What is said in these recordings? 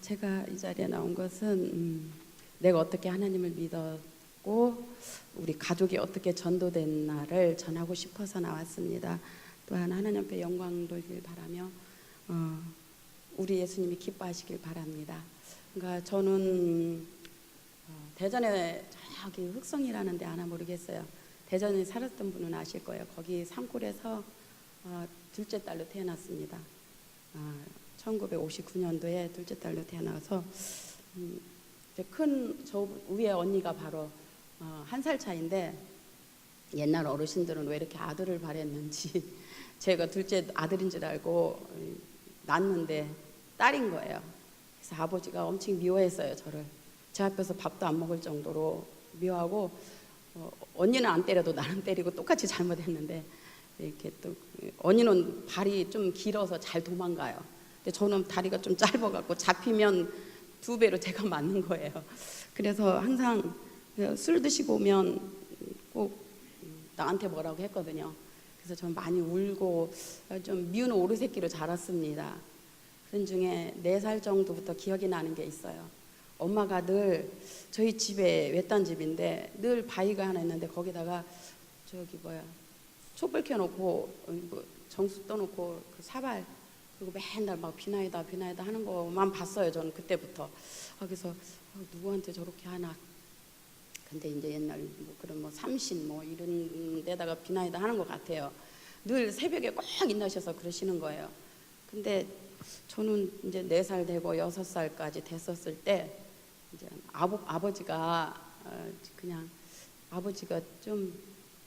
제가 이 자리에 나온 것은 내가 어떻게 하나님을 믿었고 우리 가족이 어떻게 전도됐나를 전하고 싶어서 나왔습니다. 또한 하나님 앞에 영광 돌길 바라며 우리 예수님이 기뻐하시길 바랍니다. 그러니까 저는 대전에 저기 흑성이라는 데 아나 모르겠어요. 대전에 살았던 분은 아실 거예요. 거기 산골에서 둘째 딸로 태어났습니다. 1959년도에 둘째 딸로 태어나서 저 위에 언니가 바로 1살 차인데 옛날 어르신들은 왜 이렇게 아들을 바랬는지 제가 둘째 아들인 줄 알고 낳았는데 딸인 거예요. 그래서 아버지가 엄청 미워했어요. 저를 제 앞에서 밥도 안 먹을 정도로 미워하고 언니는 안 때려도 나는 때리고 똑같이 잘못했는데 이렇게 또 언니는 발이 좀 길어서 잘 도망가요. 근데 저는 다리가 좀 짧아갖고 잡히면 2배로 제가 맞는 거예요. 그래서 항상 술 드시고 오면 꼭 나한테 뭐라고 했거든요. 그래서 전 많이 울고 좀 미운 오르새끼로 자랐습니다. 그런 중에 4살 정도부터 기억이 나는 게 있어요. 엄마가 늘 저희 집에 외딴 집인데 늘 바위가 하나 있는데 거기다가 촛불 켜놓고 정수 떠놓고 그 사발 그리고 맨날 막 비나이다 하는 거만 봤어요. 저는 그때부터. 그래서 누구한테 저렇게 하나. 근데 이제 옛날 그런 삼신 이런 데다가 비나이다 하는 것 같아요. 늘 새벽에 꼭 일나셔서 그러시는 거예요. 근데 저는 이제 4살 되고 6살까지 됐었을 때 이제 아버지가 그냥 아버지가 좀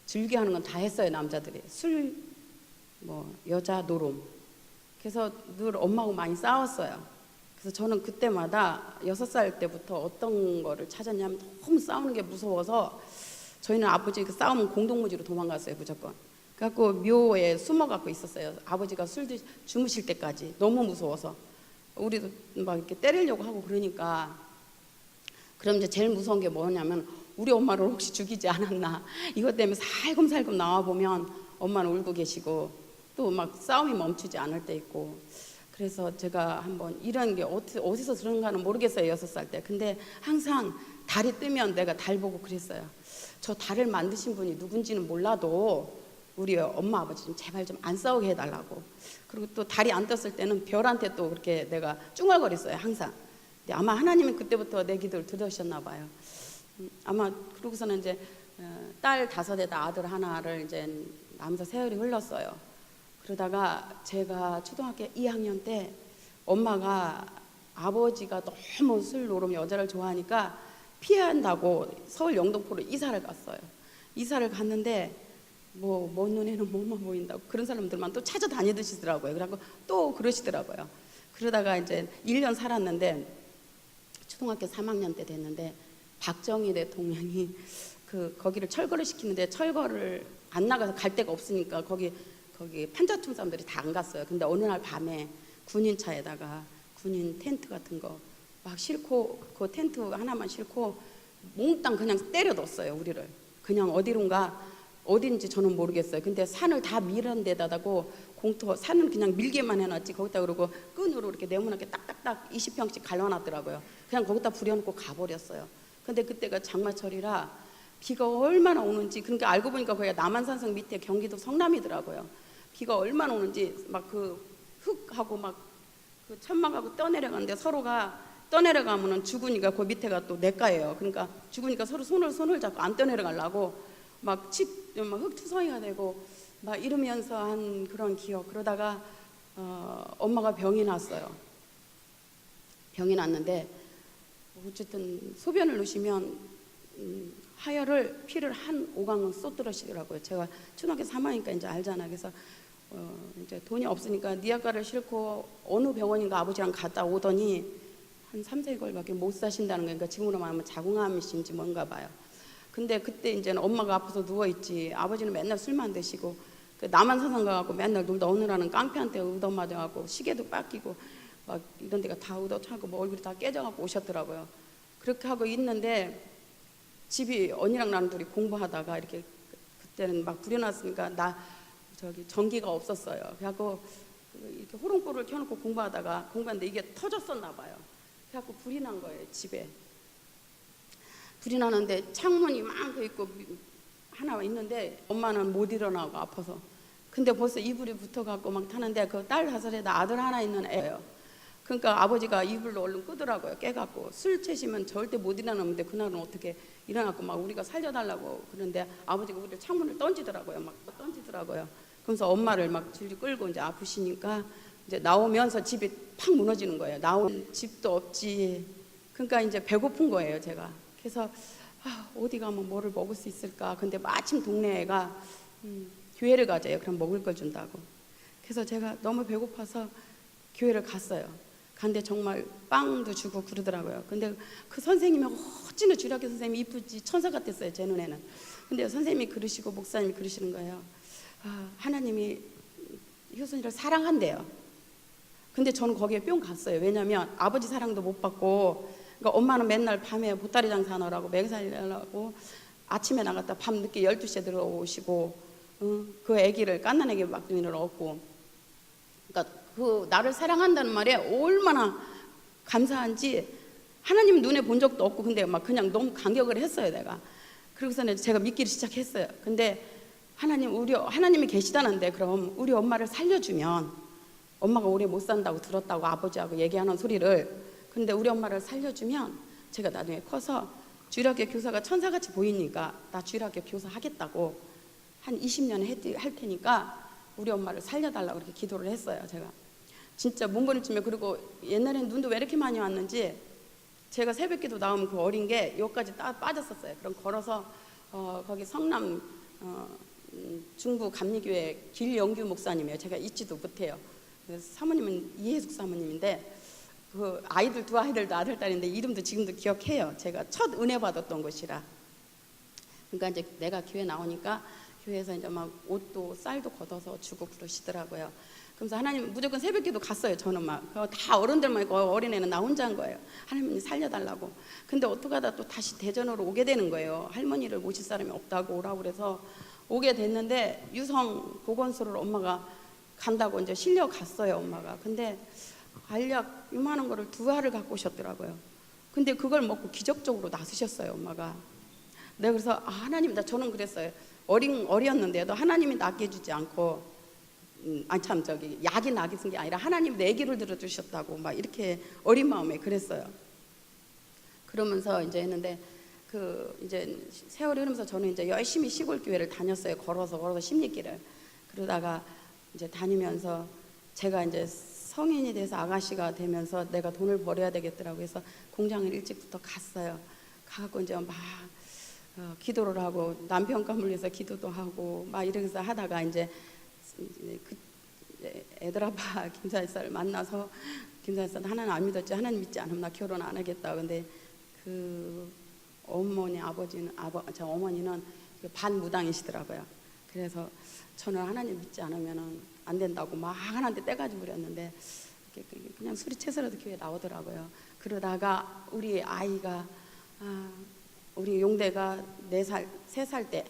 즐겨하는 건 다 했어요. 남자들이 술, 여자, 노름. 그래서 늘 엄마하고 많이 싸웠어요. 그래서 저는 그때마다 6살 때부터 어떤 거를 찾았냐면 너무 싸우는 게 무서워서 저희는 아버지 싸우면 공동무지로 도망갔어요. 무조건. 그래갖고 묘에 숨어갖고 있었어요. 아버지가 주무실 때까지. 너무 무서워서. 우리도 막 이렇게 때리려고 하고 그러니까. 그럼 이제 제일 무서운 게 뭐냐면 우리 엄마를 혹시 죽이지 않았나. 이것 때문에 살금살금 나와보면 엄마는 울고 계시고 또 막 싸움이 멈추지 않을 때 있고. 그래서 제가 한번 이런 게 어디서 들은가는 모르겠어요. 6살 때. 근데 항상 달이 뜨면 내가 달 보고 그랬어요. 저 달을 만드신 분이 누군지는 몰라도 우리 엄마 아버지 좀 제발 좀 안 싸우게 해달라고. 그리고 또 달이 안 떴을 때는 별한테 또 그렇게 내가 쭝얼거렸어요. 항상. 근데 아마 하나님은 그때부터 내 기도를 들으셨나 봐요. 아마 그러고서는 이제 딸 5에다 아들 하나를 이제 낳으면서 세월이 흘렀어요. 그러다가 제가 초등학교 2학년 때 엄마가 아버지가 너무 술 노름 여자를 좋아하니까 피한다고 서울 영등포로 이사를 갔어요. 이사를 갔는데 먼 눈에는 뭐만 보인다고 그런 사람들만 또 찾아다니시더라고요. 그래갖고 또 그러시더라고요. 그러다가 이제 1년 살았는데 초등학교 3학년 때 됐는데 박정희 대통령이 거기를 철거를 시키는데 철거를 안 나가서 갈 데가 없으니까 거기 판자촌 사람들이 다 안 갔어요. 근데 어느 날 밤에 군인차에다가 군인 텐트 같은 거 막 싣고 그 텐트 하나만 싣고 몽땅 그냥 때려 넣었어요. 우리를 그냥 어딘지 저는 모르겠어요. 근데 산을 다 밀은 데다고 산은 그냥 밀게만 해놨지 거기다 그러고 끈으로 이렇게 네모나게 딱딱딱 20평씩 갈라놨더라고요. 그냥 거기다 부려놓고 가버렸어요. 근데 그때가 장마철이라 비가 얼마나 오는지. 그러니까 알고 보니까 거기가 남한산성 밑에 경기도 성남이더라고요. 비가 얼마나 오는지 막 그 흙하고 막 그 천막하고 떠내려가는데 서로가 떠내려가면은 죽으니까 그 밑에가 또 내과예요. 그러니까 죽으니까 서로 손을 잡고 안 떠내려가려고 막 흙투성이가 되고 막 이러면서 한 그런 기억. 그러다가 엄마가 병이 났어요. 병이 났는데 어쨌든 소변을 넣으시면 하혈을 피를 한 5강은 쏟들으시더라고요. 제가 초등학교 3학년이니까 이제 알잖아. 그래서 이제 돈이 없으니까 니아가를 싣고 어느 병원인가 아버지랑 갔다 오더니 한 3-4개월밖에 못 사신다는 거니까 지금으로 말하면 자궁암이신지 뭔가 봐요. 근데 그때 이제는 엄마가 아파서 누워있지. 아버지는 맨날 술만 드시고 남한산성 가갖고 맨날 놀다 오느라는 깡패한테 얻어맞아갖고 시계도 뺏기고 막 이런 데가 다 얻어차고 얼굴이 다 깨져갖고 오셨더라고요. 그렇게 하고 있는데 집이 언니랑 나는 둘이 공부하다가 이렇게 그때는 막 불려놨으니까 전기가 없었어요. 그래갖고 이렇게 호롱불을 켜놓고 공부하는데 이게 터졌었나 봐요. 그래갖고 불이 난 거예요. 집에 불이 나는데 창문이 막 있고 하나 있는데 엄마는 못 일어나고 아파서. 근데 벌써 이불이 붙어갖고 막 타는데 그 딸 5살에 아들 하나 있는 애예요. 그러니까 아버지가 이불로 얼른 끄더라고요. 깨갖고 술 채시면 절대 못 일어나는데 그날은 어떻게 일어났고 막 우리가 살려달라고 그러는데 아버지가 우리를 창문을 던지더라고요. 막 던지더라고요. 그래서 엄마를 막 질질 끌고 이제 아프시니까 이제 나오면서 집이 팍 무너지는 거예요. 나온 집도 없지. 그러니까 이제 배고픈 거예요, 제가. 그래서 어디 가면 뭐를 먹을 수 있을까. 근데 마침 동네가 교회를 가자요. 그럼 먹을 걸 준다고. 그래서 제가 너무 배고파서 교회를 갔어요. 근데 정말 빵도 주고 그러더라고요. 근데 그 선생님이 어찌나 주일학교 선생님이 이쁘지 천사 같았어요, 제 눈에는. 근데 선생님이 그러시고 목사님이 그러시는 거예요. 하나님이 효순이를 사랑한대요. 근데 저는 거기에 뿅 갔어요. 왜냐면 아버지 사랑도 못 받고, 그러니까 엄마는 맨날 밤에 보따리 장사하느라고 맹살하려고 아침에 나갔다 밤 늦게 12시에 들어오시고, 그 아기를 갓난 아기 막둥이를 얻고, 그러니까 그 나를 사랑한다는 말에 얼마나 감사한지 하나님 눈에 본 적도 없고, 근데 막 그냥 너무 감격을 했어요, 내가. 그러고서는 제가 믿기를 시작했어요. 근데 하나님이 계시다는데 그럼 우리 엄마를 살려주면, 엄마가 오래 못 산다고 들었다고 아버지하고 얘기하는 소리를, 근데 우리 엄마를 살려주면 제가 나중에 커서 주일학교 교사가 천사같이 보이니까 나 주일학교 교사 하겠다고 한 20년 할 테니까 우리 엄마를 살려달라고 그렇게 기도를 했어요. 제가 진짜 문고리쯤에. 그리고 옛날엔 눈도 왜 이렇게 많이 왔는지 제가 새벽기도 나오면 그 어린 게 여기까지 빠졌었어요. 그럼 걸어서 거기 성남 중부 감리교회 길영규 목사님이에요. 제가 잊지도 못해요. 사모님은 이혜숙 사모님인데 그 아이들 두 아이들도 아들 딸인데 이름도 지금도 기억해요. 제가 첫 은혜 받았던 곳이라. 그러니까 이제 내가 교회 나오니까 교회에서 이제 막 옷도 쌀도 걷어서 주고 그러시더라고요. 그래서 하나님 무조건 새벽기도 갔어요. 저는 막 다 어른들만 있고 어린애는 나 혼자 한 거예요. 하나님이 살려달라고. 근데 어떡하다 또 다시 대전으로 오게 되는 거예요. 할머니를 모실 사람이 없다고 오라고 그래서 오게 됐는데 유성 보건소를 엄마가 간다고 이제 실려갔어요, 엄마가. 근데 알약 요만한 거를 2알을 갖고 오셨더라고요. 근데 그걸 먹고 기적적으로 나으셨어요, 엄마가. 내가 그래서 하나님, 저는 그랬어요. 어렸는데도 하나님이 낫게 해주지 않고, 약이 나게 쓴 게 아니라 하나님 내 얘기를 들어주셨다고 막 이렇게 어린 마음에 그랬어요. 그러면서 이제 했는데 이제 세월이 흐르면서 저는 이제 열심히 시골 교회를 다녔어요. 걸어서 십리길을. 그러다가 이제 다니면서 제가 이제 성인이 돼서 아가씨가 되면서 내가 돈을 벌어야 되겠더라고 해서 공장을 일찍부터 갔어요. 가갖고 이제 막 기도를 하고 남편과 물려서 기도도 하고 막 이러면서 하다가 이제 애들 아빠 김사일사를 만나서 김사일사 하나는 안 믿었지. 하나님 믿지 않으면 나 결혼 안 하겠다. 근데 그 저 어머니는 반무당이시더라고요. 그래서 저는 하나님 믿지 않으면 안 된다고 막 하나한테 떼가지고 그랬는데 그냥 소리채서라도 교회에 나오더라고요. 그러다가 우리 아이가 우리 용대가 3살 때,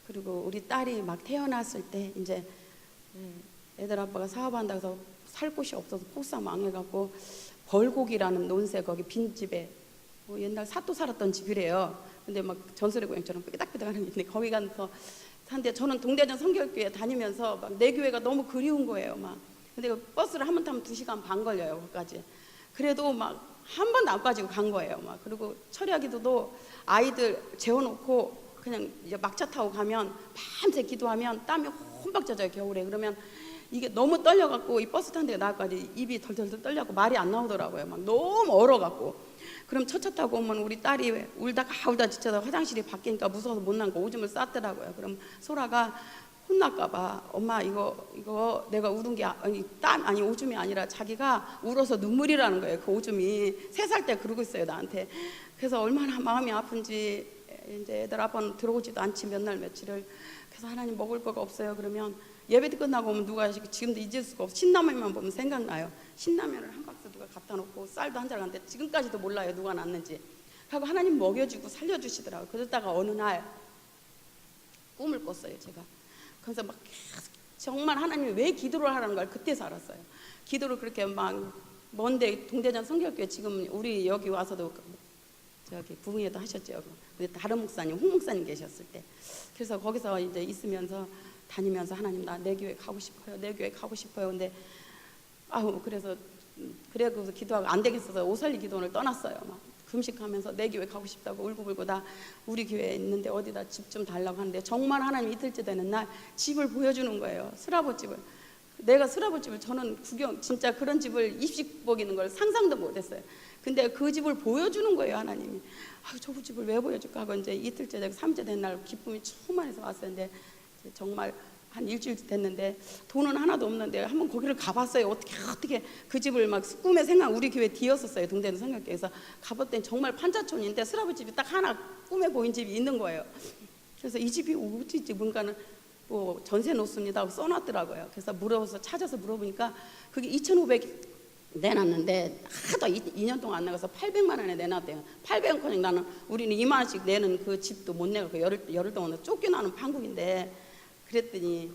그리고 우리 딸이 막 태어났을 때 이제 애들 아빠가 사업한다고 해서 살 곳이 없어서 폭삭 망해갖고 벌곡이라는 논새 거기 빈집에 옛날 사또 살았던 집이래요. 근데 막 전설의 고향처럼 삐딱삐딱하는 게 있는데 거기 가서 사는데 저는 동대전 성결교회 다니면서 막 내 교회가 너무 그리운 거예요. 막 근데 버스를 한 번 타면 2시간 반 걸려요, 거기까지. 그래도 막 한 번도 안 빠지고 간 거예요. 막 그리고 철야기도도 아이들 재워놓고 그냥 이제 막차 타고 가면 밤새 기도하면 땀이 혼박 젖어요, 겨울에. 그러면 이게 너무 떨려갖고 이 버스 탄 데가 나까지 입이 덜덜덜 떨려갖고 말이 안 나오더라고요. 막 너무 얼어갖고. 그럼 첫차 타고 오면 우리 딸이 울다 지쳐서 화장실이 바뀌니까 무서워서 못 나고 오줌을 쌌더라고요. 그럼 소라가 혼날까봐 엄마 이거 내가 울은 게 아니 오줌이 아니라 자기가 울어서 눈물이라는 거예요. 그 오줌이 3살 때 그러고 있어요, 나한테. 그래서 얼마나 마음이 아픈지 이제 애들 아빠는 들어오지도 않지 몇 날 며칠을. 그래서 하나님 먹을 거가 없어요. 그러면 예배 끝나고 오면 누가 지금도 잊을 수가 없어. 신라면만 보면 생각나요. 신라면을 한 박스 누가 갖다 놓고 쌀도 한 잘 갔는데 지금까지도 몰라요, 누가 놨는지. 하고 하나님 먹여주고 살려주시더라고요. 그러다가 어느 날 꿈을 꿨어요, 제가. 그래서 막 정말 하나님이 왜 기도를 하라는 걸 그때서 알았어요. 기도를 그렇게 막 먼데 동대전 성결교회 지금 우리 여기 와서도 저기 부흥회도 하셨죠. 근데 다른 목사님, 홍 목사님 계셨을 때. 그래서 거기서 이제 있으면서 다니면서 하나님 나 내 교회 가고 싶어요. 내 교회 가고 싶어요. 근데 그래서 기도하고 안 되겠어서 오설리 기도원을 떠났어요. 막 금식하면서 내 교회 가고 싶다고 울고불고 다 우리 교회에 있는데 어디다 집 좀 달라고 하는데 정말 하나님 이틀째 되는 날 집을 보여주는 거예요. 스라보 집을. 내가 스라보 집을 저는 진짜 그런 집을 입식 먹이는 걸 상상도 못했어요. 근데 그 집을 보여주는 거예요. 하나님이. 저 집을 왜 보여줄까 하고 이제 이틀째 되고 3째 된 날 기쁨이 충만해서 왔었는데 정말 한 일주일 됐는데 돈은 하나도 없는데 한번 거기를 가봤어요. 어떻게 그 집을 막 꿈에 생각 우리 교회 뒤였었어요. 동대문 성결교회에서 가봤더니 정말 판자촌인데 스라브 집이 딱 하나 꿈에 보인 집이 있는 거예요. 그래서 이 집이 어디지 뭔가는 뭐 전세 놓습니다 하고 써놨더라고요. 그래서 찾아서 물어보니까 그게 2,500 내놨는데 하도 2년 동안 안 나가서 800만 원에 내놨대요. 800원 나는 우리는 2만 원씩 내는 그 집도 못 내고 열흘 동안 쫓겨나는 판국인데 그랬더니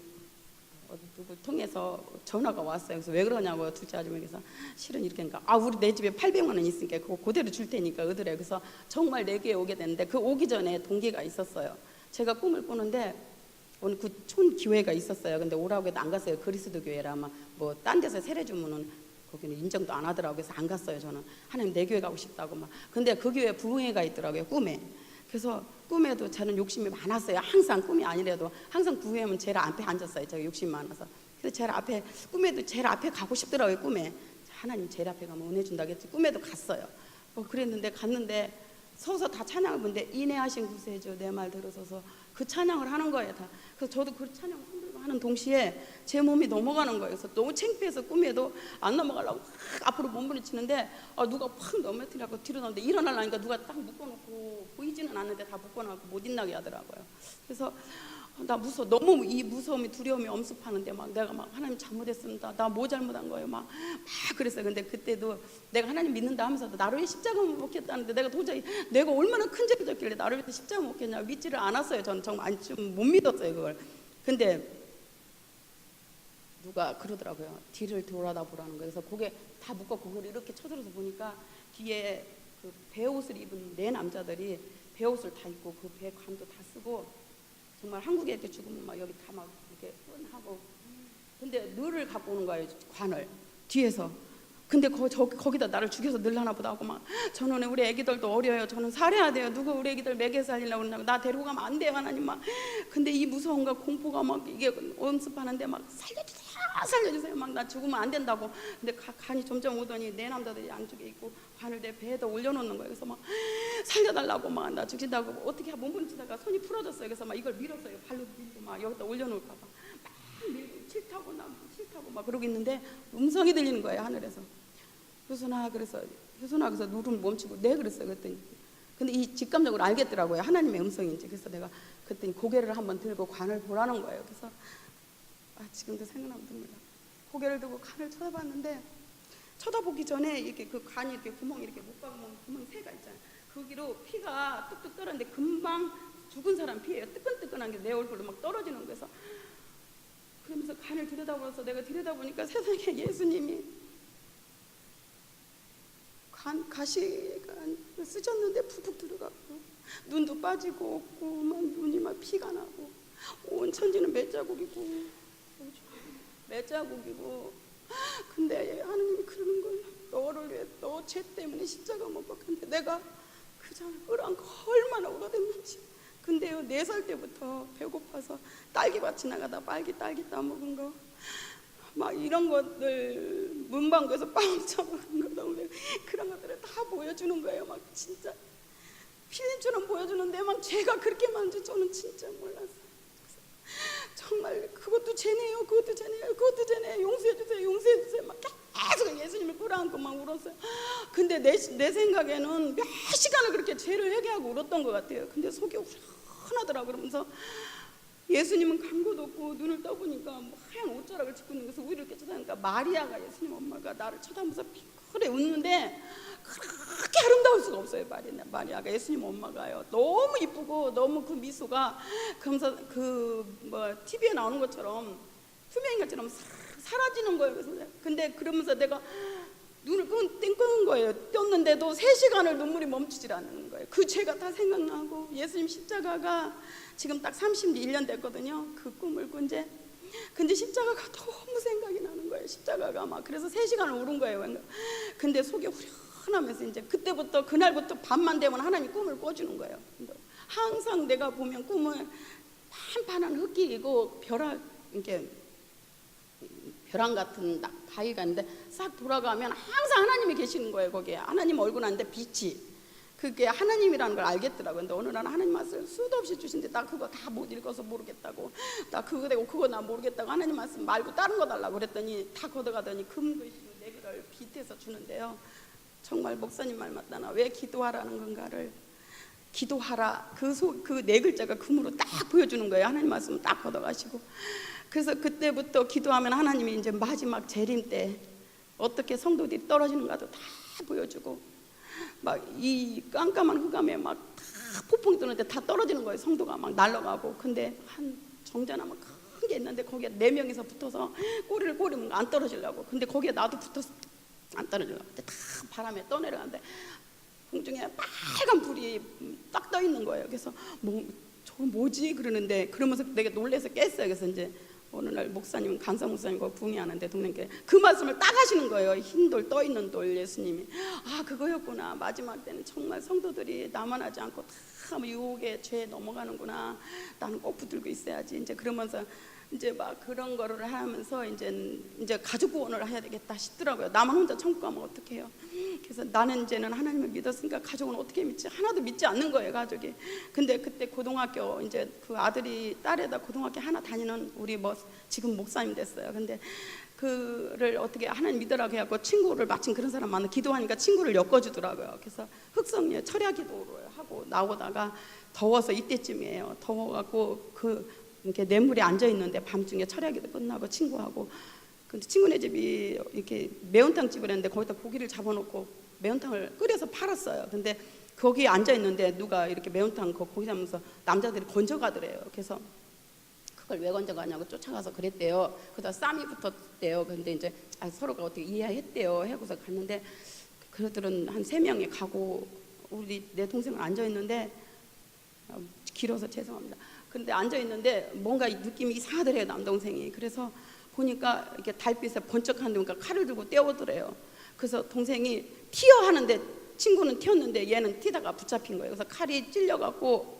누굴 통해서 전화가 왔어요. 그래서 왜 그러냐고 둘째 아줌마께서 실은 이렇게 하니까 우리 내 집에 800만 원 있으니까 그거 그대로 줄 테니까 얻으래요. 그래서 정말 내 교회에 오게 됐는데 그 오기 전에 동기가 있었어요. 제가 꿈을 꾸는데 오늘 그 촌 교회가 있었어요. 근데 오라고 해도 안 갔어요. 그리스도 교회라 막 뭐 딴 데서 세례 주면은 거기는 인정도 안 하더라고요. 그래서 안 갔어요. 저는 하나님 내 교회 가고 싶다고 막. 근데 그 교회 부흥회가 있더라고요. 꿈에. 그래서 꿈에도 저는 욕심이 많았어요. 항상 꿈이 아니라도 항상 부흥회면 제일 앞에 앉았어요. 제가 욕심이 많아서. 그래서 제일 앞에 꿈에도 제일 앞에 가고 싶더라고요. 꿈에 하나님 제일 앞에 가면 은혜 준다고 했지. 꿈에도 갔어요. 그랬는데 갔는데 서서 다 찬양을 부르는데 인내하신 구세주 내 말 들어서서 그 찬양을 하는 거예요. 다. 그래서 저도 그 찬양 흔들고 하는 동시에 제 몸이 넘어가는 거예요. 그래서 너무 창피해서 꿈에도 안 넘어가려고 앞으로 몸부림치는데 누가 팍 넘어뜨리고 뒤로 나오는데 일어나려니까 누가 딱 묶어놓고 보이지는 않는데 다 묶어놓고 못 일어나게 하더라고요. 그래서 나 무서워. 너무 이 무서움이 두려움이 엄습하는데 막 내가 막 하나님 잘못했습니다. 나 뭐 잘못한 거예요. 막 그랬어요. 근데 그때도 내가 하나님 믿는다 하면서도 나를 왜 십자가 못 먹겠다는데 내가 도저히 내가 얼마나 큰 죄를 졌길래 나를 왜 십자가 못 먹겠냐 믿지를 않았어요. 저는 정말 좀 못 믿었어요 그걸. 근데 누가 그러더라고요. 뒤를 돌아다 보라는 거예요. 그래서 고개 다 묶어 그걸 이렇게 쳐들어서 보니까 뒤에 그 배옷을 입은 네 남자들이 배옷을 다 입고 그 배 관도 다 쓰고 정말 한국에 이렇게 죽으면 막 여기 다 막 이렇게 뻔하고 근데 늘을 갖고 오는 거예요. 관을 뒤에서. 근데 거기다 나를 죽여서 늘라나 보다 하고 막 저는 우리 애기들도 어려요. 저는 살해야 돼요. 누가 우리 애기들 먹여 살리려고 그러냐고 나 데리고 가면 안 돼요 하나님 막. 근데 이 무서움과 공포가 막 이게 엄습하는데 막 살려주세요 막 나 죽으면 안 된다고. 근데 간이 점점 오더니 내 남자들이 양쪽에 있고 관을 내 배에다 올려놓는 거예요. 그래서 막 살려달라고 막 나 죽인다고 어떻게 몸부림치다가 손이 풀어졌어요. 그래서 막 이걸 밀었어요. 발로 밀고 막 여기다 올려놓을까 봐 막 밀고 싫다고 막 그러고 있는데 음성이 들리는 거예요. 하늘에서 효순아 그래서 누름 멈추고 네 그랬어요. 그랬더니 근데 이 직감적으로 알겠더라고요. 하나님의 음성인지. 그래서 내가 그랬더니 고개를 한번 들고 관을 보라는 거예요. 그래서 지금도 생각나면 눈물 나. 고개를 들고 관을 쳐다봤는데 쳐다보기 전에 이렇게 그 관이 이렇게 구멍이 이렇게 구멍이 세 가 있잖아요. 거기로 피가 뚝뚝 떨어지는데 금방 죽은 사람 피예요. 뜨끈뜨끈한 게 내 얼굴로 막 떨어지는 거에서 그러면서 간을 들여다보면서 내가 들여다보니까 세상에 예수님이 가시가 쓰셨는데 푹푹 들어가고 눈도 빠지고 없고 막 눈이 막 피가 나고 온 천지는 맷자국이고 근데 하나님이 그러는 거예요. 너를 위해 너 죄 때문에 십자가 못 박혔는데 내가 그 장을 끌어안고 얼마나 울어댔는지. 근데요 4살 때부터 배고파서 딸기밭 지나가다 딸기 따먹은 거 막 이런 것들 문방구에서 빵 처먹은 거 너무 그런 것들을 다 보여주는 거예요. 막 진짜 필름처럼 보여주는데 막 죄가 그렇게 많은지 저는 진짜 몰랐어요. 정말 그것도 죄네요. 용서해주세요 막 계속 예수님을 끌어안고 막 울었어요. 근데 내 생각에는 몇 시간을 그렇게 죄를 회개하고 울었던 것 같아요. 근데 속이 후련하더라고요. 그러면서 예수님은 감고도 없고 눈을 떠보니까 뭐 하얀 옷자락을 짚고 있는 것을 우리를 이렇게 쳐다보니까 마리아가 예수님 엄마가 나를 쳐다보면서 핑크레 웃는데 그렇게 아름다울 수가 없어요. 마리아가 예수님 엄마가요. 너무 이쁘고 너무 그 미소가 그러면서 TV에 나오는 것처럼 투명인 것처럼 사라지는 거예요. 그래서 근데 그러면서 내가 눈을 뜬 거예요. 떴는데도 3시간을 눈물이 멈추질 않는 거예요. 그 죄가 다 생각나고 예수님 십자가가 지금 딱 31년 됐거든요. 그 꿈을 꾼 지. 근데 십자가가 너무 생각이 나는 거예요. 십자가가 막. 그래서 3시간을 울은 거예요. 근데 속이 후련하면서 이제 그때부터 그날부터 밤만 되면 하나님이 꿈을 꿔주는 거예요. 항상 내가 보면 꿈은 판판한 흙길이고 이렇게 벼랑 같은 바위가 있는데 싹 돌아가면 항상 하나님이 계시는 거예요. 거기에 하나님 얼굴 안데 빛이, 그게 하나님이라는 걸 알겠더라고요. 근데 어느 날 하나님 말씀 수도 없이 주신데 나 그거 다 못 읽어서 모르겠다고, 나 그거 되고 그거 나 모르겠다고, 하나님 말씀 말고 다른 거 달라고 그랬더니 다 걷어가더니 금글씨로 네 글을 빛에서 주는데요. 정말 목사님 말 맞다나 왜 기도하라는 건가를, 기도하라 그 네 글자가 금으로 딱 보여주는 거예요. 하나님 말씀 딱 걷어가시고. 그래서 그때부터 기도하면 하나님이 이제 마지막 재림 때 어떻게 성도들이 떨어지는가도 다 보여주고, 막 이 깜깜한 흑암에 막 다 폭풍이 뜨는데 다 떨어지는 거예요. 성도가 막 날아가고. 근데 한 정자나무 큰 게 있는데 거기에 4명이서 붙어서 꼬리를 꼬리면 안 떨어지려고. 근데 거기에 나도 붙어서 안 떨어지려고. 근데 다 바람에 떠내려가는데 공중에 빨간 불이 딱 떠 있는 거예요. 그래서 저거 뭐지? 그러면서 내가 놀래서 깼어요. 그래서 이제 어느 날 목사님, 간사 목사님과 붕의하는데 동네께 그 말씀을 딱 하시는 거예요. 흰 돌 떠 있는 돌 예수님이. 아, 그거였구나. 마지막 때는 정말 성도들이 나만 하지 않고 다 유혹에 죄에 넘어가는구나. 나는 꼭 붙들고 있어야지. 이제 그러면서 이제 막 그런 거를 하면서 이제 가족 구원을 해야 되겠다 싶더라고요. 나만 혼자 천국 가면 어떡해요? 그래서 나는 이제는 하나님을 믿었으니까 가족은 어떻게 믿지? 하나도 믿지 않는 거예요, 가족이. 근데 그때 고등학교 이제 그 아들이 딸에다 고등학교 하나 다니는 우리 지금 목사님 됐어요. 근데 그를 어떻게 하나님 믿으라고 해갖고 친구를, 마침 그런 사람 많은 기도하니까 친구를 엮어주더라고요. 그래서 흑성리에 철야 기도를 하고 나오다가 더워서 이때쯤이에요. 더워갖고 이렇게 냇물에 앉아 있는데 밤중에 철야기도 끝나고 친구하고, 근데 친구네 집이 이렇게 매운탕 집을 했는데 거기다 고기를 잡아놓고 매운탕을 끓여서 팔았어요. 근데 거기에 앉아 있는데 누가 이렇게 매운탕 고기 잡으면서 남자들이 건져가더래요. 그래서 그걸 왜 건져가냐고 쫓아가서 그랬대요. 그러다 싸움이 붙었대요. 근데 이제 서로가 어떻게 이해했대요. 하고서 갔는데 그들은 한 3명이 가고 내 동생은 앉아 있는데, 길어서 죄송합니다. 근데 앉아 있는데 뭔가 느낌이 이상하더래요, 남동생이. 그래서 보니까 이렇게 달빛에 번쩍하는데 칼을 들고 떼어오더래요. 그래서 동생이 튀어 하는데 친구는 튀었는데 얘는 튀다가 붙잡힌 거예요. 그래서 칼이 찔려갖고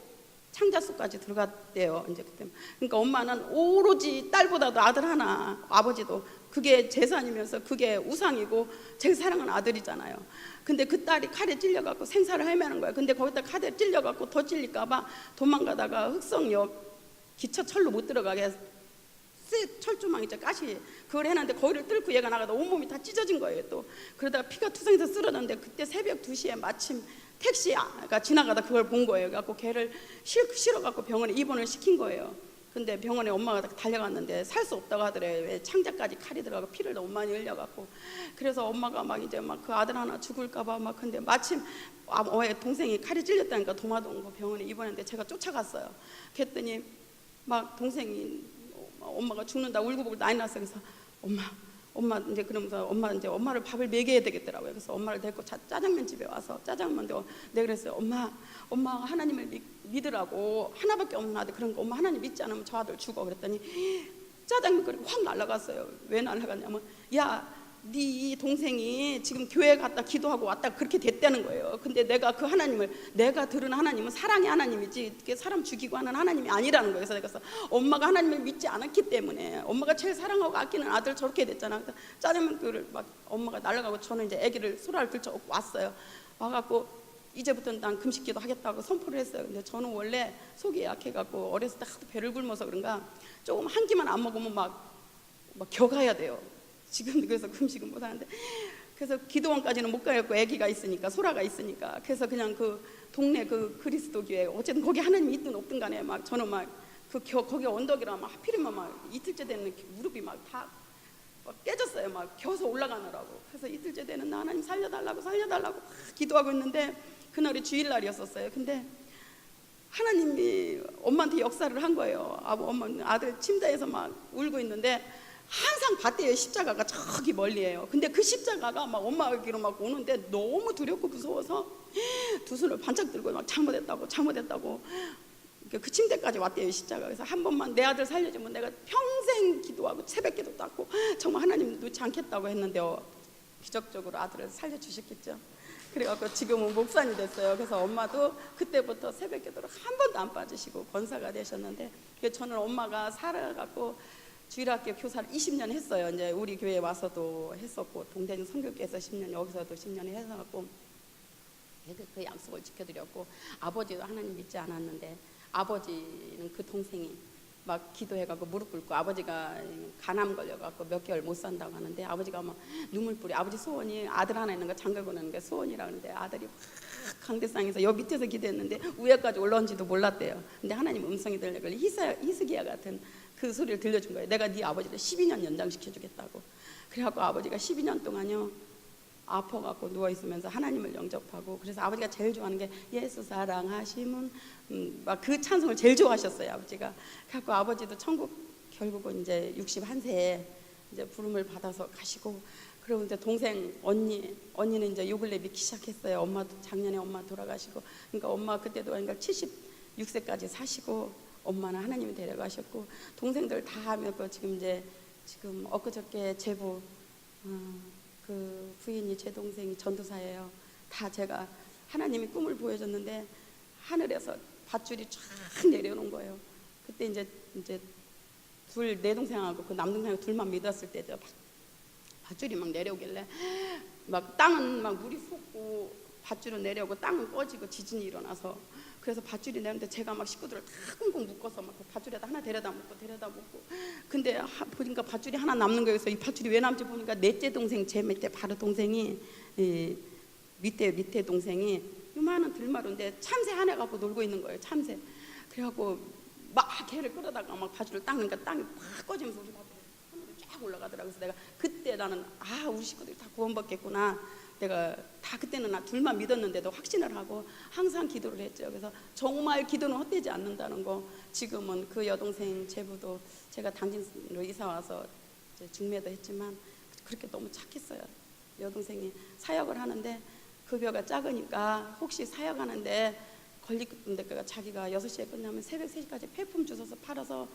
창자속까지 들어갔대요. 이제 그때. 그러니까 엄마는 오로지 딸보다도 아들 하나, 아버지도 그게 재산이면서 그게 우상이고 제일 사랑하는 아들이잖아요. 근데 그 딸이 칼에 찔려갖고 생사를 헤매는 거예요. 근데 거기다 칼에 찔려갖고 더 찔릴까봐 도망가다가 흑성역 기차철로 못 들어가게 철조망 있죠, 가시, 그걸 해놨는데 거기를 뚫고 얘가 나가다 온몸이 다 찢어진 거예요. 또 그러다가 피가 투성해서 쓰러졌는데 그때 새벽 2시에 마침 택시가 지나가다 그걸 본 거예요. 그래갖고 걔를 실어갖고 병원에 입원을 시킨 거예요. 근데 병원에 엄마가 달려갔는데 살 수 없다고 하더래요. 왜 창자까지 칼이 들어가고 피를 너무 많이 흘려갖고. 그래서 엄마가 막 이제 막 그 아들 하나 죽을까봐 막. 근데 마침 동생이 칼이 찔렸다니까 도마동 병원에 입원했는데 제가 쫓아갔어요. 그랬더니 막 동생이 엄마가 죽는다 울고불고 난리 났어요. 그래서 엄마 이제 그러면서 엄마를 밥을 먹여야 되겠더라고요. 그래서 엄마를 데리고 짜장면 집에 와서 짜장면 내가 그랬어요. 엄마가 하나님을 믿으라고, 하나밖에 없는 아들, 그런 거 엄마 하나님 믿지 않으면 저 아들 죽어. 그랬더니 짜장면 끓이고 확 날아갔어요. 왜 날아갔냐면 네 동생이 지금 교회 갔다 기도하고 왔다 그렇게 됐다는 거예요. 근데 내가 그 하나님을, 내가 들은 하나님은 사랑의 하나님이지 사람 죽이고 하는 하나님이 아니라는 거예요. 그래서 내가 엄마가 하나님을 믿지 않았기 때문에, 엄마가 제일 사랑하고 아끼는 아들 저렇게 됐잖아. 그래서 짜장면을 막 엄마가 날아가고 저는 이제 아기를 소라를 들쳐 왔어요. 와갖고 이제부터는 난 금식기도 하겠다고 선포를 했어요. 근데 저는 원래 속이 약해갖고 어렸을 때 하도 배를 굶어서 그런가 조금 한 끼만 안 먹으면 막 겨가야 돼요. 지금 그래서 금식은 못 하는데, 그래서 기도원까지는 못 가겠고 아기가 있으니까, 소라가 있으니까. 그래서 그냥 그 동네 그 그리스도 교회, 어쨌든 거기 하나님이 있든 없든 간에 막 저는 막 거기 언덕이라 막 하필이면 막 이틀째 되는 무릎이 막 다 깨졌어요. 막 겨서 올라가느라고. 그래서 이틀째 되는 나 하나님 살려달라고 막 기도하고 있는데 그날이 주일날이었었어요. 근데 하나님이 엄마한테 역사를 한 거예요. 엄마 아들 침대에서 막 울고 있는데 항상 봤대요. 십자가가 저기 멀리에요. 근데 그 십자가가 막 엄마에게로 막 오는데 너무 두렵고 무서워서 두 손을 반짝 들고 막 잘못했다고 그 침대까지 왔대요. 십자가. 그래서 한 번만 내 아들 살려주면 내가 평생 기도하고 새벽 기도도 하고 정말 하나님 놓지 않겠다고 했는데요, 기적적으로 아들을 살려주셨겠죠. 그래갖고 지금은 목사님 됐어요. 그래서 엄마도 그때부터 새벽 기도를 한 번도 안 빠지시고 권사가 되셨는데, 저는 엄마가 살아갖고 주일학교 교사를 20년 했어요. 이제 우리 교회에 와서도 했었고 동대문 선교교에서 10년, 여기서도 10년 해서갖고 그 약속을 지켜드렸고, 아버지도 하나님 믿지 않았는데 아버지는 그 동생이 막 기도해갖고 무릎 꿇고, 아버지가 간암 걸려갖고 몇 개월 못 산다고 하는데 아버지가 막 눈물 뿌리, 아버지 소원이 아들 하나 있는 거 장가 보내는 게 소원이라 그러는데 아들이 막 강대상에서 여 밑에서 기도했는데 위에까지 올라온지도 몰랐대요. 근데 하나님 음성이 들려고 히스기야 같은 그 소리를 들려준 거예요. 내가 네 아버지를 12년 연장시켜주겠다고. 그래갖고 아버지가 12년 동안요 아파갖고 누워있으면서 하나님을 영접하고, 그래서 아버지가 제일 좋아하는 게 예수 사랑하심은 막 그 찬송을 제일 좋아하셨어요, 아버지가. 그래갖고 아버지도 천국 결국은 이제 61세에 이제 부름을 받아서 가시고, 그리고 이제 동생 언니는 이제 요 근래 믿기 시작했어요. 엄마도 작년에 엄마 돌아가시고, 그러니까 엄마 그때도 그러니까 76세까지 사시고, 엄마는 하나님이 데려가셨고, 동생들 다 하면 지금 엊그저께 제부 그 부인이 제 동생이 전도사예요. 다 제가 하나님이 꿈을 보여줬는데 하늘에서 밧줄이 쫙 내려오는 거예요. 그때 이제 내 동생하고 그 남동생하고 둘만 믿었을 때죠. 밧줄이 막 내려오길래 막 땅은 막 물이 솟고 밧줄은 내려오고 땅은 꺼지고 지진이 일어나서, 그래서 밧줄이 내렸는데 제가 막 식구들을 다 꽁꽁 묶어서 막 그 밧줄에다 하나 데려다 묶고 근데 보니까 밧줄이 하나 남는 거여서 이 밧줄이 왜 남지 보니까 넷째 동생, 제 밑에 바로 동생이 밑에 동생이 요만한 들마루인데 참새 하나 갖고 놀고 있는 거예요. 참새. 그래갖고 막 걔를 끌어다가 막 밧줄을 그러니까 땅이 팍 꺼지면서 우리 하늘로 쫙 올라가더라고요. 그래서 내가 그때 나는 우리 식구들이 다 구원받겠구나. 내가 다 그때는 나 둘만 믿었는데도 확신을 하고 항상 기도를 했죠. 그래서 정말 기도는 헛되지 않는다는 거, 지금은 그 여동생 제부도 제가 당진으로 이사 와서 중매도 했지만 그렇게 너무 착했어요. 여동생이 사역을 하는데 급여가 작으니까 혹시 사역하는데 걸리는데 자기가 6시에 끝나면 새벽 3시까지 폐품 주워서 팔아서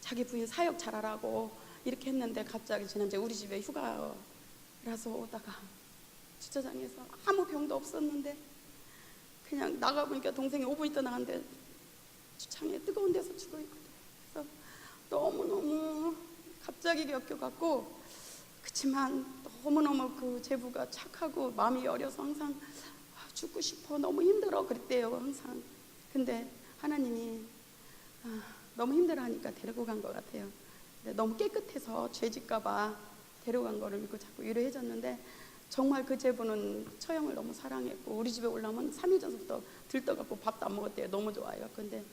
자기 부인 사역 잘하라고 이렇게 했는데, 갑자기 지난주에 우리 집에 휴가라서 오다가 주차장에서 아무 병도 없었는데 그냥 나가보니까 동생이 5분 있다 나갔는데 주차장에 뜨거운 데서 죽어있거든요. 그래서 너무너무 갑자기 겪여갖고, 그치만 너무너무 그 제부가 착하고 마음이 여려서 항상 죽고 싶어, 너무 힘들어 그랬대요 항상. 근데 하나님이 너무 힘들어하니까 데리고 간 것 같아요. 근데 너무 깨끗해서 죄짓까봐 데려간 거를 믿고 자꾸 위로해줬는데, 정말 그 제부는 처형을 너무 사랑했고 우리 집에 올라오면 3일 전부터 들떠갖고 밥도 안 먹었대요. 너무 좋아요. 근데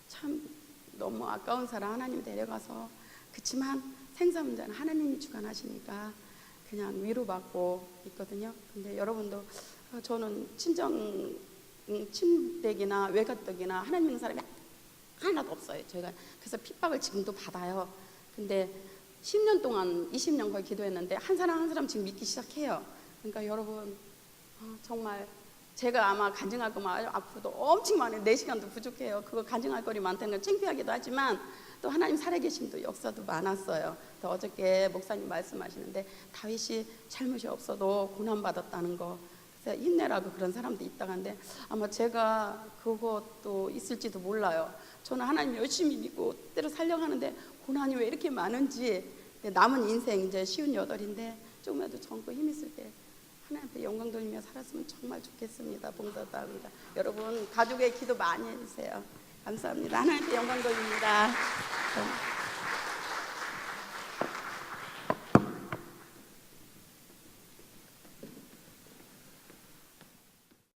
참 너무 아까운 사람 하나님이 데려가서, 그치만 생사 문제는 하나님이 주관하시니까 그냥 위로받고 있거든요. 근데 여러분도 저는 친댁이나 외가댁이나 하나님 믿는 사람이 하나도 없어요. 저희가 그래서 핍박을 지금도 받아요. 근데 10년 동안 20년 거의 기도했는데 한 사람 지금 믿기 시작해요. 그러니까 여러분 정말 제가 아마 간증할 거면 앞으로도 엄청 많아요. 4시간도 부족해요. 그거 간증할 거리 많다는 건 창피하기도 하지만 또 하나님 살아계심도 역사도 많았어요. 또 어저께 목사님 말씀하시는데 다윗이 잘못이 없어도 고난받았다는 거, 그래서 힘내라고 그런 사람도 있다고 하는데 아마 제가 그것도 있을지도 몰라요. 저는 하나님 열심히 믿고 때로 살려가는데 고난이 왜 이렇게 많은지, 남은 인생 이제 58인데 조금이라도 젊고 힘 있을 때 하나님 앞에 영광 돌리며 살았으면 정말 좋겠습니다. 봉사자입니다. 여러분 가족의 기도 많이 해주세요. 감사합니다. 하나님 앞에 영광 돌립니다.